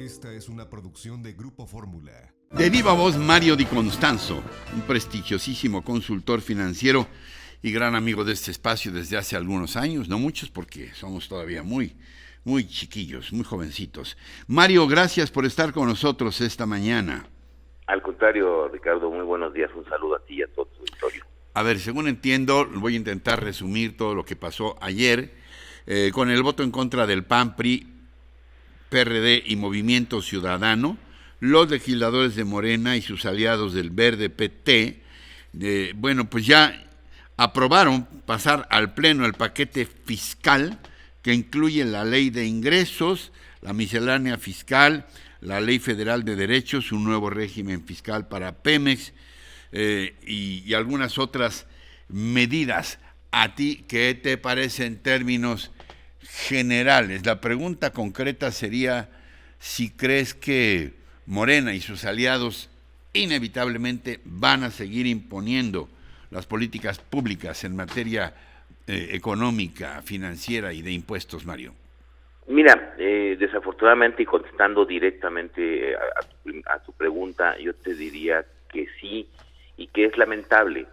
Esta es una producción de Grupo Fórmula. De viva voz, Mario Di Constanzo, un prestigiosísimo consultor financiero y gran amigo de este espacio desde hace algunos años, no muchos porque somos todavía muy chiquillos, muy jovencitos. Mario, gracias por estar con nosotros esta mañana. Al contrario, Ricardo, muy buenos días, un saludo a ti y a todo tu auditorio. A ver, según entiendo, voy a intentar resumir todo lo que pasó ayer con el voto en contra del PAN, PRI, PRD y Movimiento Ciudadano. Los legisladores de Morena y sus aliados del Verde PT, pues ya aprobaron pasar al Pleno el paquete fiscal que incluye la ley de ingresos, la miscelánea fiscal, la ley federal de derechos, un nuevo régimen fiscal para Pemex y algunas otras medidas. ¿A ti qué te parece en términos generales? La pregunta concreta sería si crees que Morena y sus aliados inevitablemente van a seguir imponiendo las políticas públicas en materia económica, financiera y de impuestos, Mario. Mira, desafortunadamente y contestando directamente a tu pregunta, yo te diría que sí y que es lamentable.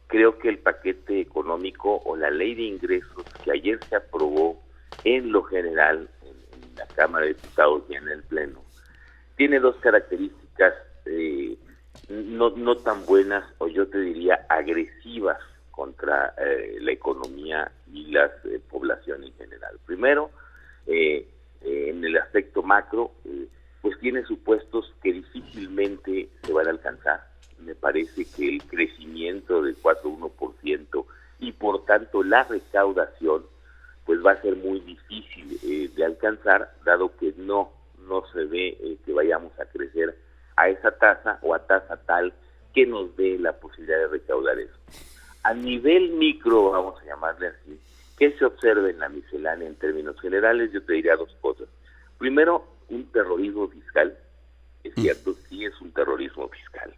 Creo que el paquete económico o la ley de ingresos que ayer se aprobó en lo general en la Cámara de Diputados y en el Pleno tiene dos características no tan buenas, o yo te diría agresivas contra la economía y la población en general. Primero, en el aspecto macro, pues tiene supuestos que difícilmente se van a alcanzar. Me parece que el crecimiento del 4,1% y por tanto la recaudación pues va a ser muy difícil de alcanzar, dado que no se ve que vayamos a crecer a esa tasa o a tasa tal que nos dé la posibilidad de recaudar eso. A nivel micro, vamos a llamarle así, ¿qué se observa en la miscelánea en términos generales? Yo te diría dos cosas. Primero, un terrorismo fiscal. Es cierto, sí es un terrorismo fiscal.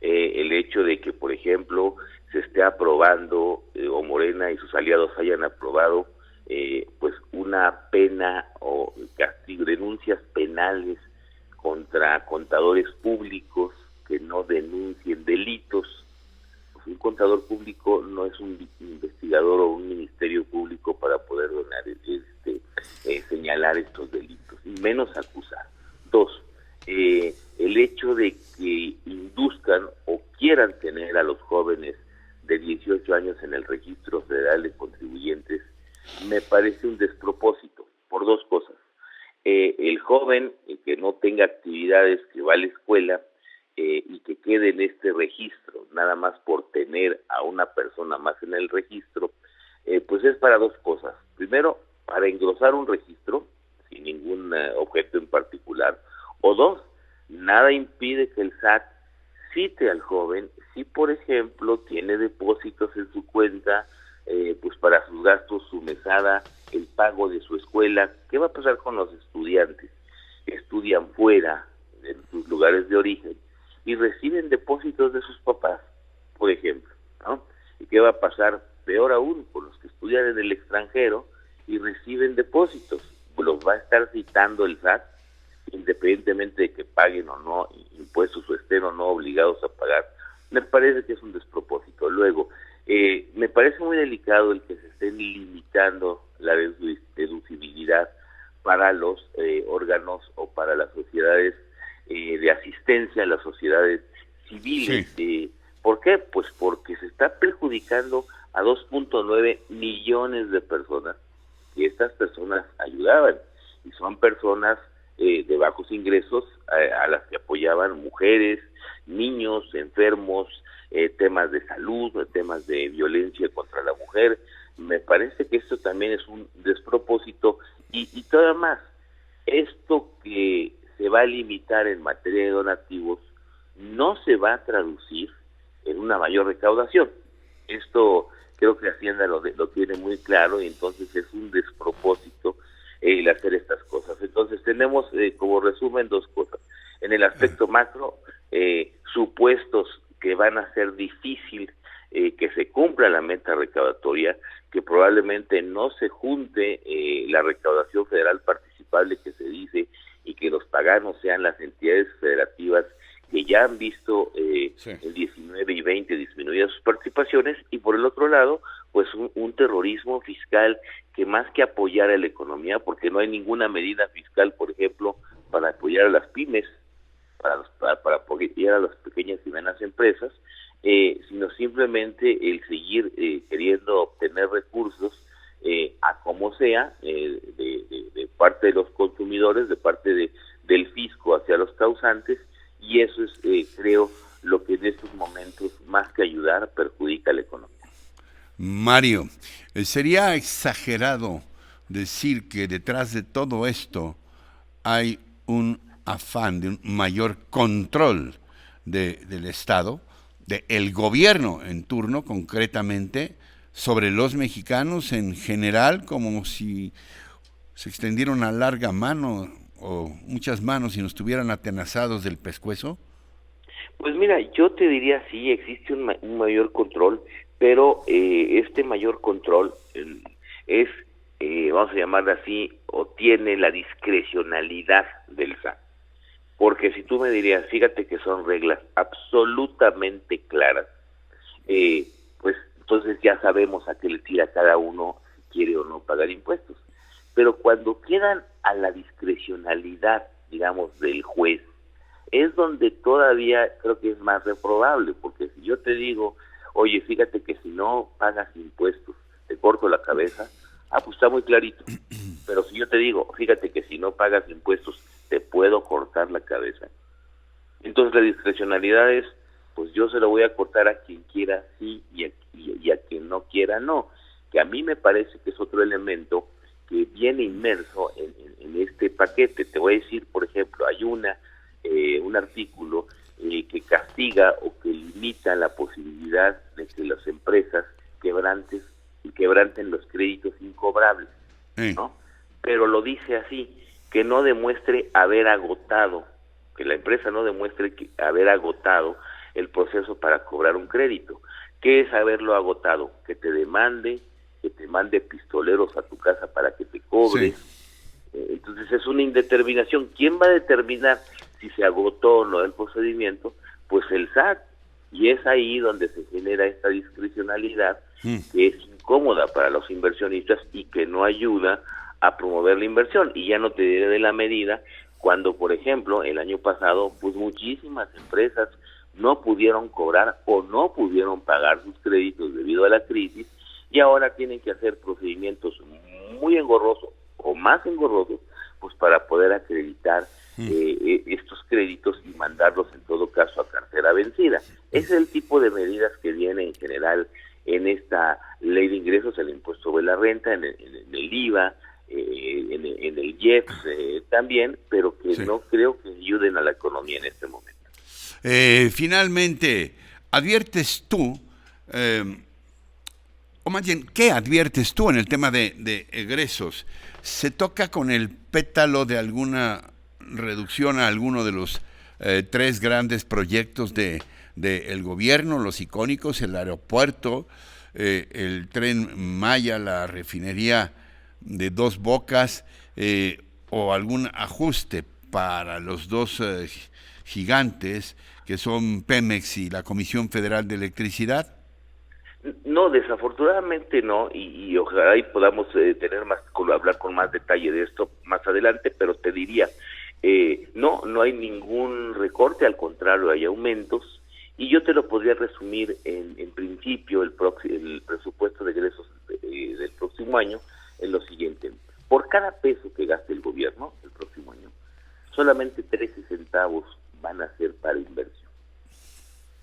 El hecho de que, por ejemplo, se esté aprobando, o Morena y sus aliados hayan aprobado, pues una pena o castigo, denuncias penales contra contadores públicos que no denuncien delitos. Pues un contador público no es un investigador o un ministerio público para poder señalar estos delitos, y menos acusar. Dos, el hecho de que induzcan o quieran tener a los jóvenes de 18 años en el Registro Federal de Contribuyentes me parece un despropósito, por dos cosas. El joven que no tenga actividades, que va a la escuela y que quede en este registro, nada más por tener a una persona más en el registro, pues es para dos cosas. Primero, para engrosar un registro, sin ningún objeto en particular. O dos, nada impide que el SAT cite al joven si, por ejemplo, tiene depósitos en su cuenta, pues para sus gastos, su mesada, el pago de su escuela. ¿Qué va a pasar con los estudiantes que estudian fuera de sus lugares de origen y reciben depósitos de sus papás, por ejemplo, ¿no? ¿Y qué va a pasar, peor aún, con los que estudian en el extranjero y reciben depósitos? Los va a estar citando el SAT, independientemente de que paguen o no impuestos o estén o no obligados a pagar. Me parece que es un despropósito. Luego, me parece muy delicado el que se estén limitando la deducibilidad para los órganos o para las sociedades de asistencia, las sociedades civiles. Sí. ¿Por qué? Pues porque se está perjudicando a 2.9 millones de personas que estas personas ayudaban, y son personas de bajos ingresos a las que apoyaban mujeres, niños, enfermos, temas de salud, temas de violencia contra la mujer. Me parece que esto también es un despropósito y todavía más, esto que se va a limitar en materia de donativos no se va a traducir en una mayor recaudación. Esto creo que Hacienda lo tiene muy claro, y entonces es un despropósito el hacer estas cosas. Entonces tenemos como resumen dos cosas. En el aspecto macro, supuestos que van a ser difícil que se cumpla la meta recaudatoria, que probablemente no se junte la recaudación federal participable que se dice y que los paganos paganos sean las entidades federativas que ya han visto Sí. en 19 y 20 disminuidas sus participaciones, y por el otro lado, pues un terrorismo fiscal que más que apoyar a la economía, porque no hay ninguna medida fiscal, por ejemplo, para apoyar a las pymes, para apoyar a las pequeñas y medianas empresas, sino simplemente el seguir queriendo obtener recursos a como sea, de parte de los consumidores, de parte del fisco hacia los causantes, y eso es, creo, lo que en estos momentos, más que ayudar, perjudica a la economía. Mario, sería exagerado decir que detrás de todo esto hay un afán de un mayor control del Estado, del gobierno en turno concretamente, sobre los mexicanos en general, como si se extendiera una larga mano o muchas manos y nos tuvieran atenazados del pescuezo. Pues mira, yo te diría sí, existe un mayor control, pero este mayor control es, vamos a llamarlo así, o tiene la discrecionalidad del SAT. Porque si tú me dirías, fíjate que son reglas absolutamente claras, pues entonces ya sabemos a qué le tira cada uno si quiere o no pagar impuestos. Pero cuando quedan a la discrecionalidad, digamos, del juez, es donde todavía creo que es más reprobable, porque si yo te digo, oye, fíjate que si no pagas impuestos, te corto la cabeza, pues está muy clarito. Pero si yo te digo, fíjate que si no pagas impuestos, te puedo cortar la cabeza. Entonces la discrecionalidad es, pues yo se lo voy a cortar a quien quiera sí y a quien no quiera no, que a mí me parece que es otro elemento que viene inmerso en este paquete. Te voy a decir, por ejemplo, hay un artículo que castiga o que limita la posibilidad de que las empresas quebranten los créditos incobrables, ¿no? Pero lo dice así, que no demuestre haber agotado, que la empresa no demuestre haber agotado el proceso para cobrar un crédito. ¿Qué es haberlo agotado? Que te mande pistoleros a tu casa para que te cobre. Sí. Entonces es una indeterminación. ¿Quién va a determinar si se agotó o no el procedimiento? Pues el SAT. Y es ahí donde se genera esta discrecionalidad que es incómoda para los inversionistas y que no ayuda a promover la inversión. Y ya no te diré de la medida cuando, por ejemplo, el año pasado, pues muchísimas empresas no pudieron cobrar o no pudieron pagar sus créditos debido a la crisis, y ahora tienen que hacer procedimientos muy engorrosos o más engorrosos, pues para poder acreditar estos créditos y mandarlos en todo caso a cartera vencida. Ese es el tipo de medidas que viene en general en esta ley de ingresos, el impuesto sobre la renta, en el IVA, en el IEPS también, pero que sí, no creo que ayuden a la economía en este momento. Finalmente, adviertes tú, o más bien, ¿qué adviertes tú en el tema de egresos? ¿Se toca con el pétalo de alguna reducción a alguno de los tres grandes proyectos del gobierno, los icónicos, el aeropuerto, el Tren Maya, la refinería de Dos Bocas, o algún ajuste para los dos gigantes que son Pemex y la Comisión Federal de Electricidad? No, desafortunadamente no, y ojalá y podamos hablar con más detalle de esto más adelante, pero te diría, no hay ningún recorte, al contrario, hay aumentos, y yo te lo podría resumir en principio el presupuesto de egresos del próximo año en lo siguiente: por cada peso que gaste el gobierno el próximo año, solamente 13 centavos van a ser para inversión.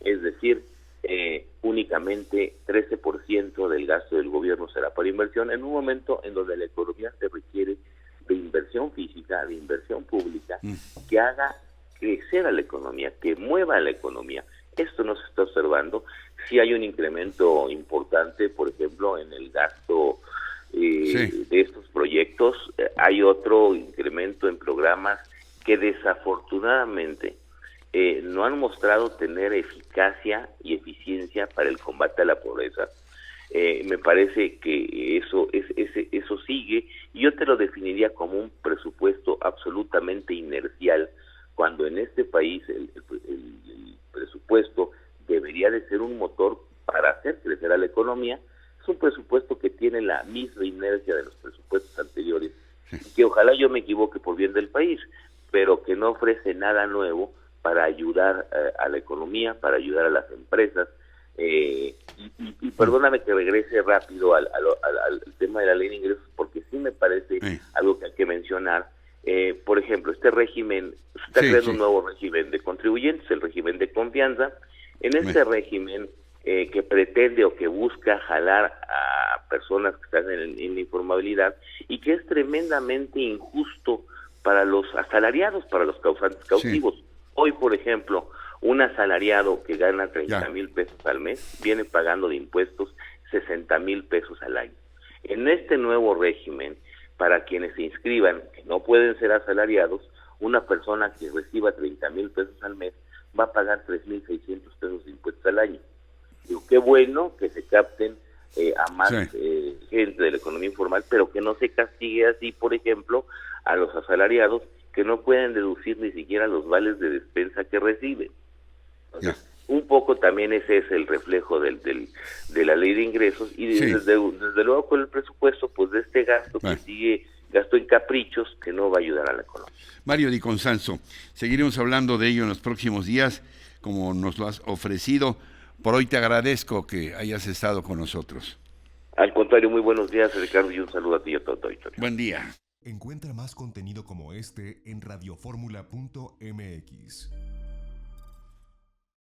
Es decir, únicamente 13% del gasto del gobierno será para inversión, en un momento en donde la economía se requiere de inversión física, de inversión pública, que haga crecer a la economía, que mueva a la economía. Esto no se está observando. Sí hay un incremento importante, por ejemplo, en el gasto de estos proyectos. Hay otro incremento en programas que desafortunadamente no han mostrado tener eficacia y eficiencia para el combate a la pobreza. Me parece que eso sigue, y yo te lo definiría como un presupuesto absolutamente inercial, cuando en este país el presupuesto debería de ser un motor para hacer crecer a la economía. Es un presupuesto que tiene la misma inercia de los presupuestos anteriores, que ojalá yo me equivoque por bien del país, pero que no ofrece nada nuevo para ayudar a la economía, para ayudar a las empresas. Y perdóname que regrese rápido al tema de la ley de ingresos, porque sí me parece algo que hay que mencionar. Por ejemplo, este régimen, se está creando un nuevo régimen de contribuyentes, el régimen de confianza. En este régimen que pretende o que busca jalar a personas que están en la informabilidad, y que es tremendamente injusto para los asalariados, para los cautivos. Hoy, por ejemplo, un asalariado que gana 30,000 pesos al mes viene pagando de impuestos 60,000 pesos al año. En este nuevo régimen, para quienes se inscriban, que no pueden ser asalariados, una persona que reciba 30,000 pesos al mes va a pagar 3,600 pesos de impuestos al año. Digo, qué bueno que se capten a más gente de la economía informal, pero que no se castigue así, por ejemplo, a los asalariados que no pueden deducir ni siquiera los vales de despensa que reciben. Entonces, un poco también ese es el reflejo de la ley de ingresos, y desde luego con el presupuesto, pues de este gasto que sigue, gasto en caprichos, que no va a ayudar a la economía. Mario Di Constanzo, seguiremos hablando de ello en los próximos días, como nos lo has ofrecido. Por hoy te agradezco que hayas estado con nosotros. Al contrario, muy buenos días, Ricardo, y un saludo a ti y a todo tu auditorio. Buen día. Encuentra más contenido como este en radioformula.mx.